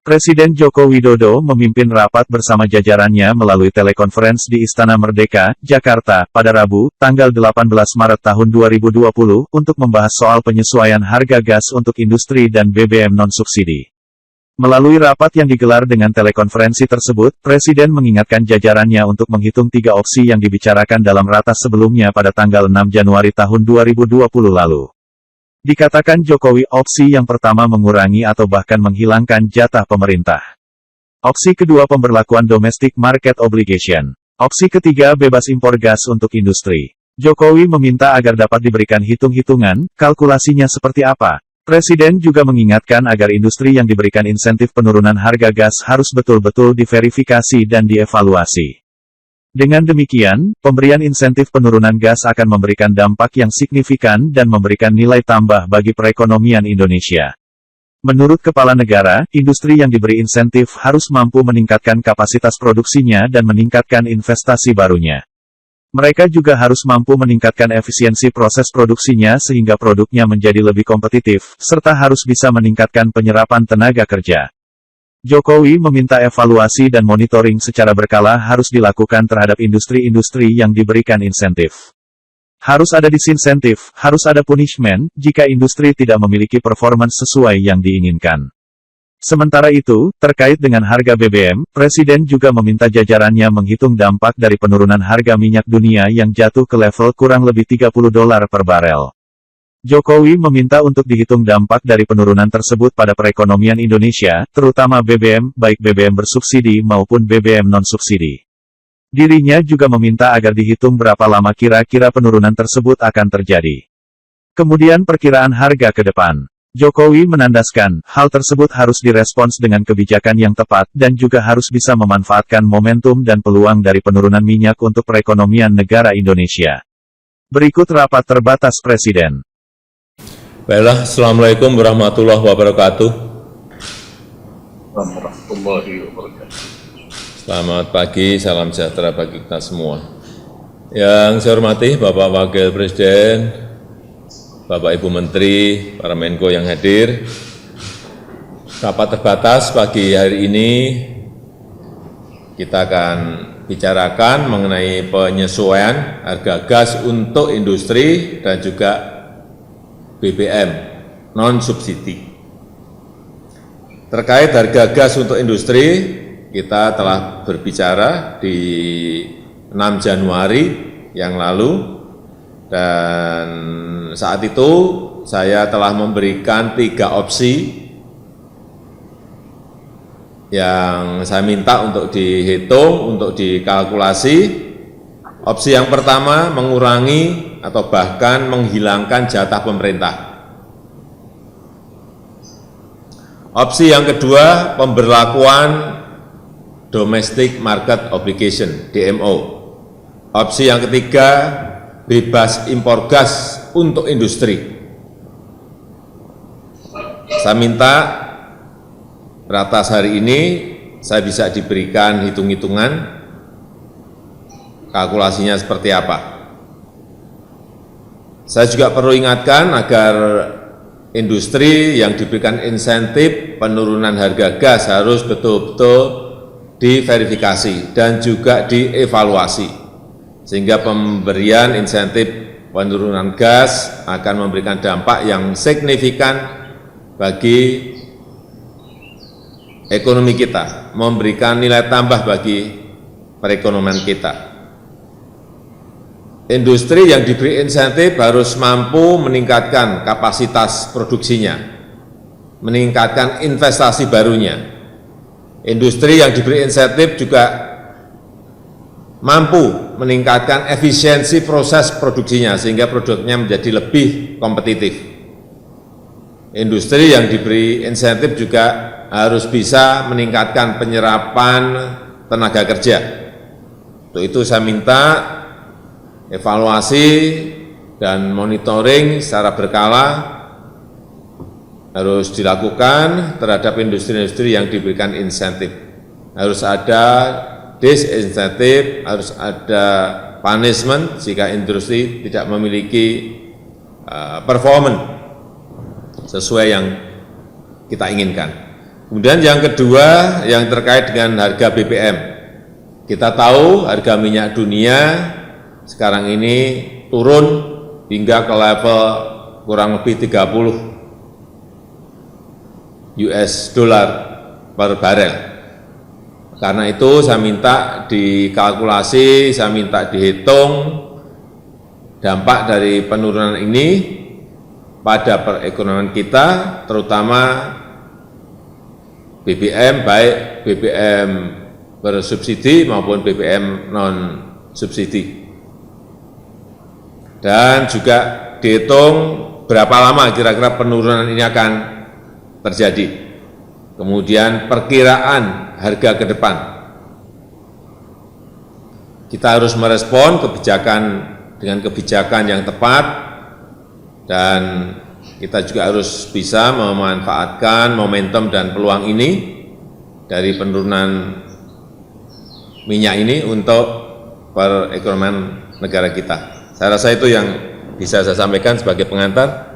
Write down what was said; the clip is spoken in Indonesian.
Presiden Joko Widodo memimpin rapat bersama jajarannya melalui telekonferensi di Istana Merdeka, Jakarta, pada Rabu, tanggal 18 Maret tahun 2020, untuk membahas soal penyesuaian harga gas untuk industri dan BBM non-subsidi. Melalui rapat yang digelar dengan telekonferensi tersebut, Presiden mengingatkan jajarannya untuk menghitung 3 opsi yang dibicarakan dalam ratas sebelumnya pada tanggal 6 Januari tahun 2020 lalu. Dikatakan Jokowi, opsi yang pertama mengurangi atau bahkan menghilangkan jatah pemerintah. Opsi kedua pemberlakuan domestic market obligation. Opsi ketiga bebas impor gas untuk industri. Jokowi meminta agar dapat diberikan hitung-hitungan, kalkulasinya seperti apa. Presiden juga mengingatkan agar industri yang diberikan insentif penurunan harga gas harus betul-betul diverifikasi dan dievaluasi. Dengan demikian, pemberian insentif penurunan gas akan memberikan dampak yang signifikan dan memberikan nilai tambah bagi perekonomian Indonesia. Menurut Kepala Negara, industri yang diberi insentif harus mampu meningkatkan kapasitas produksinya dan meningkatkan investasi barunya. Mereka juga harus mampu meningkatkan efisiensi proses produksinya sehingga produknya menjadi lebih kompetitif, serta harus bisa meningkatkan penyerapan tenaga kerja. Jokowi meminta evaluasi dan monitoring secara berkala harus dilakukan terhadap industri-industri yang diberikan insentif. Harus ada disinsentif, harus ada punishment, jika industri tidak memiliki performance sesuai yang diinginkan. Sementara itu, terkait dengan harga BBM, Presiden juga meminta jajarannya menghitung dampak dari penurunan harga minyak dunia yang jatuh ke level kurang lebih $30 per barel. Jokowi meminta untuk dihitung dampak dari penurunan tersebut pada perekonomian Indonesia, terutama BBM, baik BBM bersubsidi maupun BBM non-subsidi. Dirinya juga meminta agar dihitung berapa lama kira-kira penurunan tersebut akan terjadi. Kemudian perkiraan harga ke depan. Jokowi menandaskan, hal tersebut harus direspons dengan kebijakan yang tepat, dan juga harus bisa memanfaatkan momentum dan peluang dari penurunan minyak untuk perekonomian negara Indonesia. Berikut rapat terbatas Presiden. Baiklah, Assalamualaikum warahmatullahi wabarakatuh. Selamat pagi, salam sejahtera bagi kita semua. Yang saya hormati Bapak Wakil Presiden, Bapak Ibu Menteri, para Menko yang hadir. Rapat terbatas pagi hari ini, kita akan bicarakan mengenai penyesuaian harga gas untuk industri dan juga BBM non-subsidi. Terkait harga gas untuk industri, kita telah berbicara di 6 Januari yang lalu, dan saat itu saya telah memberikan 3 opsi yang saya minta untuk dihitung, untuk dikalkulasi. Opsi yang pertama, mengurangi atau bahkan menghilangkan jatah pemerintah. Opsi yang kedua, pemberlakuan domestic market obligation, DMO. Opsi yang ketiga, bebas impor gas untuk industri. Saya minta ratas hari ini saya bisa diberikan hitung-hitungan kalkulasinya seperti apa. Saya juga perlu ingatkan agar industri yang diberikan insentif penurunan harga gas harus betul-betul diverifikasi dan juga dievaluasi, sehingga pemberian insentif penurunan gas akan memberikan dampak yang signifikan bagi ekonomi kita, memberikan nilai tambah bagi perekonomian kita. Industri yang diberi insentif harus mampu meningkatkan kapasitas produksinya, meningkatkan investasi barunya. Industri yang diberi insentif juga mampu meningkatkan efisiensi proses produksinya sehingga produknya menjadi lebih kompetitif. Industri yang diberi insentif juga harus bisa meningkatkan penyerapan tenaga kerja. Untuk itu saya minta evaluasi dan monitoring secara berkala harus dilakukan terhadap industri-industri yang diberikan insentif. Harus ada disinsentif, harus ada punishment jika industri tidak memiliki performance sesuai yang kita inginkan. Kemudian yang kedua yang terkait dengan harga BBM. Kita tahu harga minyak dunia sekarang ini turun hingga ke level kurang lebih 30 US dollar per barel. Karena itu saya minta dikalkulasi, saya minta dihitung dampak dari penurunan ini pada perekonomian kita, terutama BBM, baik BBM bersubsidi maupun BBM non-subsidi. Dan juga dihitung berapa lama kira-kira penurunan ini akan terjadi. Kemudian perkiraan harga ke depan. Kita harus merespon kebijakan dengan kebijakan yang tepat, dan kita juga harus bisa memanfaatkan momentum dan peluang ini dari penurunan minyak ini untuk perekonomian negara kita. Saya rasa itu yang bisa saya sampaikan sebagai pengantar.